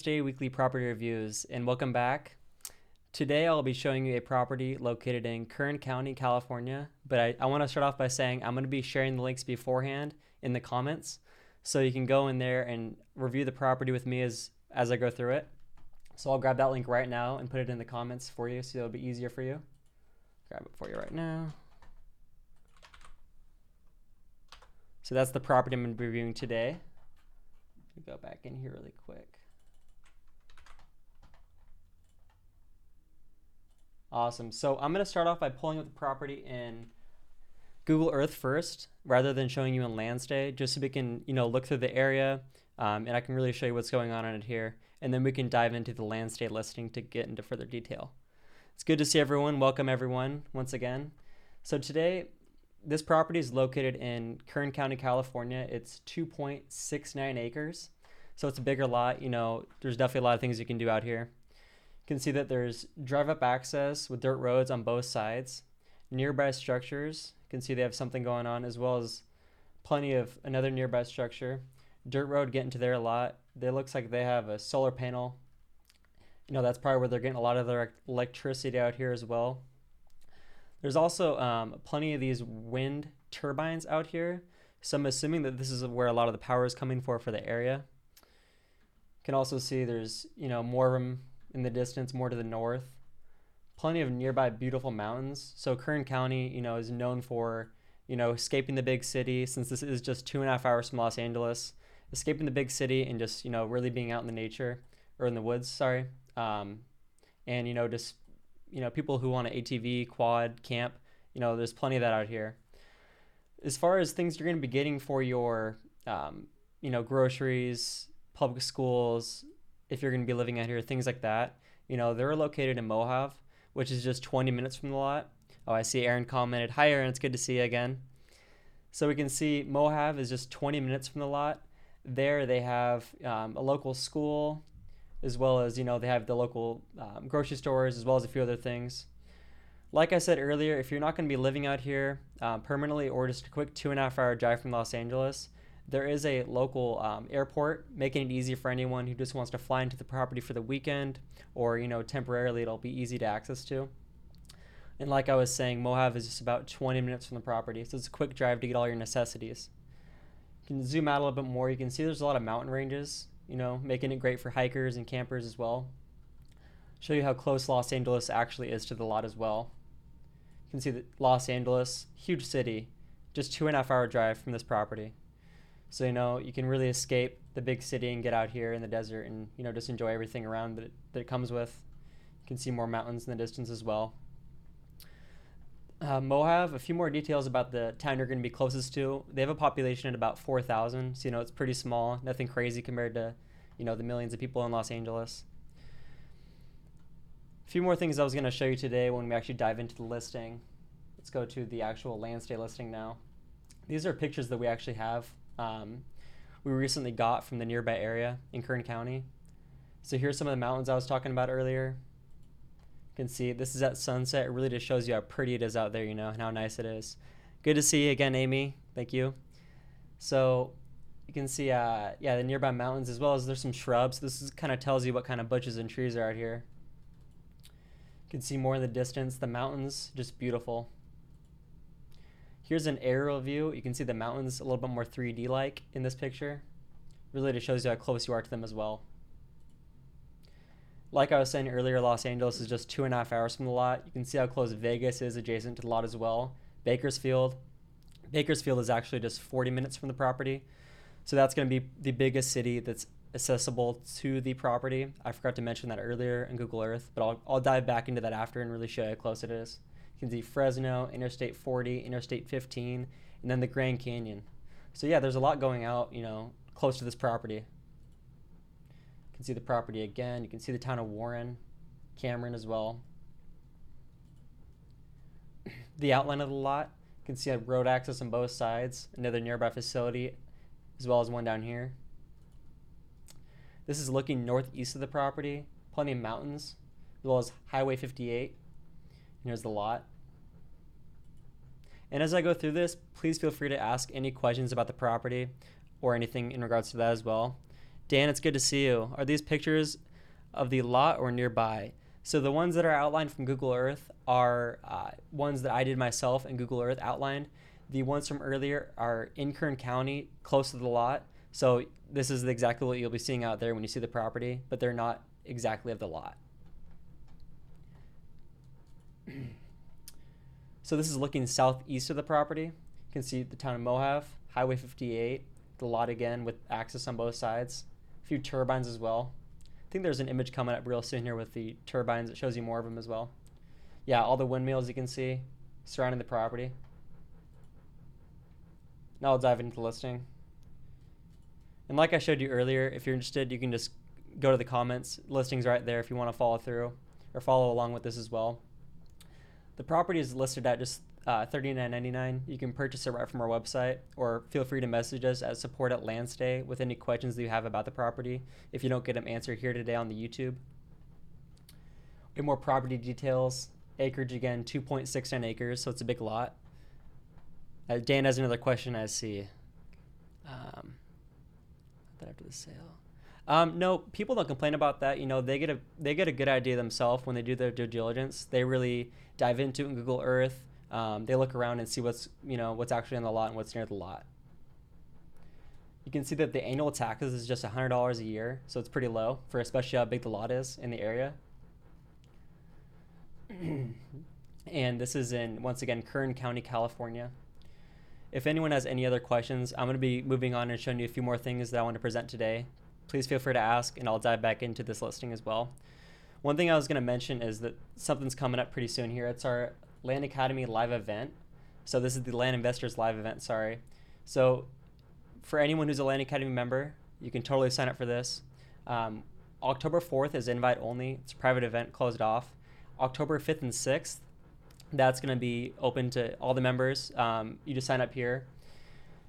Day weekly property reviews, and welcome back. Today I'll be showing you a property located in Kern County, California, but I want to start off by saying I'm going to be sharing the links beforehand in the comments, so you can go in there and review the property with me as I go through it. So I'll grab that link right now and put it in the comments for you so it'll be easier for you. Grab it for you right now. So that's the property I'm going to be reviewing today. Go back in here really quick. Awesome. So I'm going to start off by pulling up the property in Google Earth first, rather than showing you in Landstay, just so we can, look through the area, and I can really show you what's going on in it here. And then we can dive into the Landstay listing to get into further detail. It's good to see everyone. Welcome everyone once again. So today, this property is located in Kern County, California. It's 2.69 acres. So it's a bigger lot. There's definitely a lot of things you can do out here. You can see that there's drive-up access with dirt roads on both sides. Nearby structures, you can see they have something going on, as well as plenty of another nearby structure. Dirt road getting to there a lot. It looks like they have a solar panel. That's probably where they're getting a lot of their electricity out here as well. There's also plenty of these wind turbines out here, so I'm assuming that this is where a lot of the power is coming for the area. You can also see there's more of them in the distance, more to the north. Plenty of nearby beautiful mountains. So Kern County, is known for, escaping the big city, since this is just 2.5 hours from Los Angeles. Escaping the big city and just, really being out in the nature, or in the woods, sorry. And, just, people who want an ATV, quad, camp, there's plenty of that out here. As far as things you're going to be getting for your, groceries, public schools, if you're going to be living out here, things like that, they're located in Mojave, which is just 20 minutes from the lot. Oh, I see Aaron commented. Hi, Aaron. It's good to see you again. So we can see Mojave is just 20 minutes from the lot. There they have a local school, as well as, they have the local grocery stores, as well as a few other things. Like I said earlier, if you're not going to be living out here permanently, or just a quick 2.5 hour drive from Los Angeles, there is a local airport, making it easy for anyone who just wants to fly into the property for the weekend, or temporarily. It'll be easy to access to. And like I was saying, Mojave is just about 20 minutes from the property, so it's a quick drive to get all your necessities. You can zoom out a little bit more. You can see there's a lot of mountain ranges, making it great for hikers and campers as well. Show you how close Los Angeles actually is to the lot as well. You can see that Los Angeles, huge city, just 2.5 hour drive from this property. So, you can really escape the big city and get out here in the desert and, just enjoy everything around that it comes with. You can see more mountains in the distance as well. Mojave, a few more details about the town you're going to be closest to. They have a population at about 4,000, so, it's pretty small. Nothing crazy compared to, the millions of people in Los Angeles. A few more things I was going to show you today when we actually dive into the listing. Let's go to the actual Landstay listing now. These are pictures that we actually have. We recently got from the nearby area in Kern County. So here's some of the mountains I was talking about earlier. You can see this is at sunset. It really just shows you how pretty it is out there, and how nice it is. Good to see you again, Amy. Thank you. So you can see, the nearby mountains, as well as there's some shrubs. This kind of tells you what kind of bushes and trees are out here. You can see more in the distance. The mountains, just beautiful. Here's an aerial view. You can see the mountains a little bit more 3D-like in this picture. Really just shows you how close you are to them as well. Like I was saying earlier, Los Angeles is just 2.5 hours from the lot. You can see how close Vegas is adjacent to the lot as well. Bakersfield is actually just 40 minutes from the property. So that's going to be the biggest city that's accessible to the property. I forgot to mention that earlier in Google Earth, but I'll dive back into that after and really show you how close it is. You can see Fresno, Interstate 40, Interstate 15, and then the Grand Canyon. So yeah, there's a lot going out, close to this property. You can see the property again. You can see the town of Warren, Cameron as well. The outline of the lot, you can see road access on both sides, another nearby facility, as well as one down here. This is looking northeast of the property, plenty of mountains, as well as Highway 58. Here's the lot. And as I go through this, please feel free to ask any questions about the property or anything in regards to that as well. Dan, it's good to see you. Are these pictures of the lot or nearby? So the ones that are outlined from Google Earth are ones that I did myself and Google Earth outlined. The ones from earlier are in Kern County, close to the lot. So this is exactly what you'll be seeing out there when you see the property, but they're not exactly of the lot. So this is looking southeast of the property. You can see the town of Mohave, Highway 58, the lot again with access on both sides. A few turbines as well. I think there's an image coming up real soon here with the turbines. It shows you more of them as well. Yeah, all the windmills you can see surrounding the property. Now I'll dive into the listing. And like I showed you earlier, if you're interested, you can just go to the comments. Listing's right there if you want to follow through or follow along with this as well. The property is listed at just $39.99. You can purchase it right from our website, or feel free to message us at support@landstay with any questions that you have about the property if you don't get them answered here today on the YouTube. We have more property details. Acreage again, 2.69 acres, so it's a big lot. Dan has another question I see. After the sale. No, people don't complain about that. You know, they get a good idea themselves when they do their due diligence. They really dive into it in Google Earth. They look around and see what's actually on the lot and what's near the lot. You can see that the annual taxes is just $100 a year, so it's pretty low for especially how big the lot is in the area. And this is in, once again, Kern County, California. If anyone has any other questions, I'm going to be moving on and showing you a few more things that I want to present today. Please feel free to ask, and I'll dive back into this listing as well. One thing I was going to mention is that something's coming up pretty soon here. It's our Land Academy live event. So this is the Land Investors live event, sorry. So for anyone who's a Land Academy member, you can totally sign up for this. October 4th is invite only. It's a private event, closed off. October 5th and 6th, that's going to be open to all the members. You just sign up here.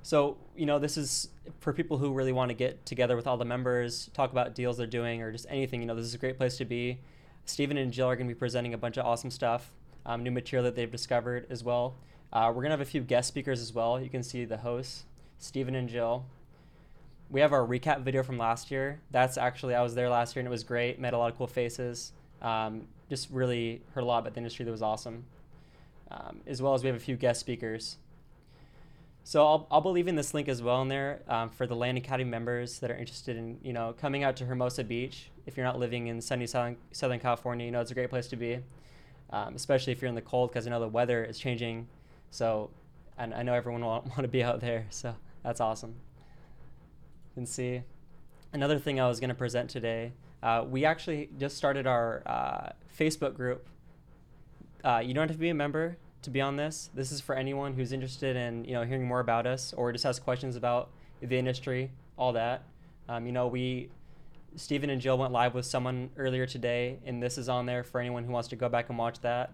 So, you know, this is for people who really want to get together with all the members, talk about deals they're doing, or just anything. You know, this is a great place to be. Stephen and Jill are going to be presenting a bunch of awesome stuff, new material that they've discovered as well. We're going to have a few guest speakers as well. You can see the hosts, Stephen and Jill. We have our recap video from last year. That's actually, I was there last year and it was great. Met a lot of cool faces. Just really heard a lot about the industry that was awesome. As well as we have a few guest speakers. So I'll be leaving this link as well in there for the Land Academy members that are interested in, you know, coming out to Hermosa Beach. If you're not living in sunny Southern California, you know, it's a great place to be, especially if you're in the cold, because I know the weather is changing. So, and I know everyone will want to be out there. So that's awesome. You can see another thing I was going to present today. We actually just started our Facebook group. You don't have to be a member to be on this. This is for anyone who's interested in, you know, hearing more about us or just has questions about the industry, all that. You know, Stephen and Jill went live with someone earlier today, and this is on there for anyone who wants to go back and watch that.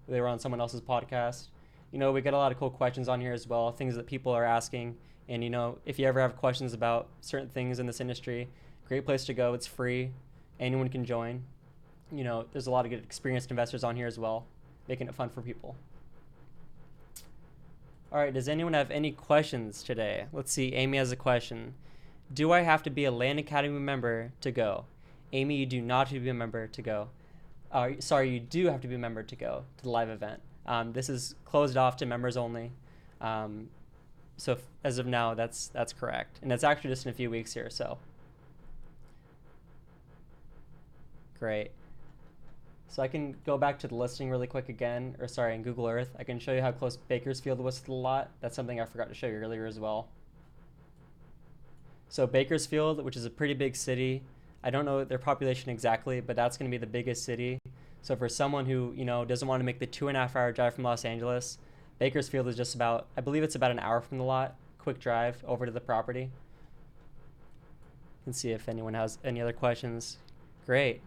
They were on someone else's podcast. You know, we get a lot of cool questions on here as well, things that people are asking. And, you know, if you ever have questions about certain things in this industry, great place to go. It's free. Anyone can join. You know, there's a lot of good experienced investors on here as well, making it fun for people. All right, does anyone have any questions today? Let's see, Amy has a question. Do I have to be a Land Academy member to go? Amy, you do not have to be a member to go. Sorry, you do have to be a member to go to the live event. This is closed off to members only. So as of now, that's correct. And it's actually just in a few weeks here, so. Great. So I can go back to the listing really quick again, or sorry, in Google Earth. I can show you how close Bakersfield was to the lot. That's something I forgot to show you earlier as well. So Bakersfield, which is a pretty big city, I don't know their population exactly, but that's going to be the biggest city. So for someone who, you know, doesn't want to make the 2.5-hour drive from Los Angeles, Bakersfield is just about, I believe it's about an hour from the lot, quick drive over to the property. You can see if anyone has any other questions. Great.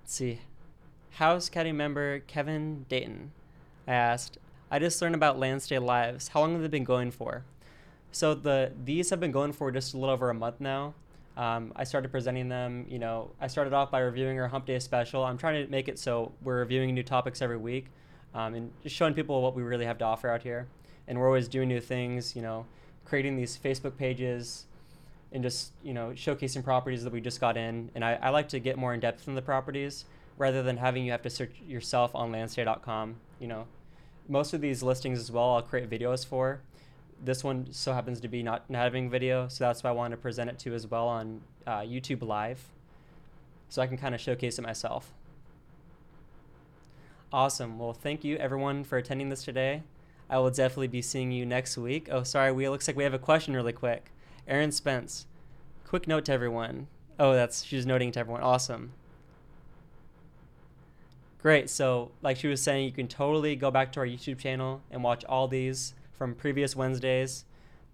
Let's see. House Academy member Kevin Dayton asked, I just learned about Landstay Lives. How long have they been going for? So these have been going for just a little over a month now. I started presenting them, you know, I started off by reviewing our Hump Day special. I'm trying to make it so we're reviewing new topics every week, and just showing people what we really have to offer out here. And we're always doing new things, you know, creating these Facebook pages and just, showcasing properties that we just got in. And I like to get more in depth in the properties rather than having you have to search yourself on landstay.com. Most of these listings as well, I'll create videos for. This one so happens to be not having video, so that's why I wanted to present it to as well on YouTube Live, so I can kind of showcase it myself. Awesome. Well, thank you everyone for attending this today. I will definitely be seeing you next week. Oh, sorry, looks like we have a question really quick. Erin Spence, quick note to everyone. Oh, she's noting to everyone. Awesome. Great. So like she was saying, you can totally go back to our YouTube channel and watch all these from previous Wednesdays.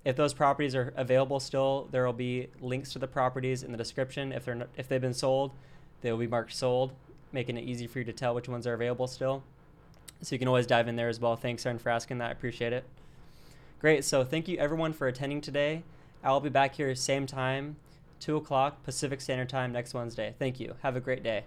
If those properties are available still, there will be links to the properties in the description. If they've been sold, they will be marked sold, making it easy for you to tell which ones are available still. So you can always dive in there as well. Thanks, Erin, for asking that. I appreciate it. Great. So thank you everyone for attending today. I'll be back here same time, 2 o'clock Pacific Standard Time next Wednesday. Thank you. Have a great day.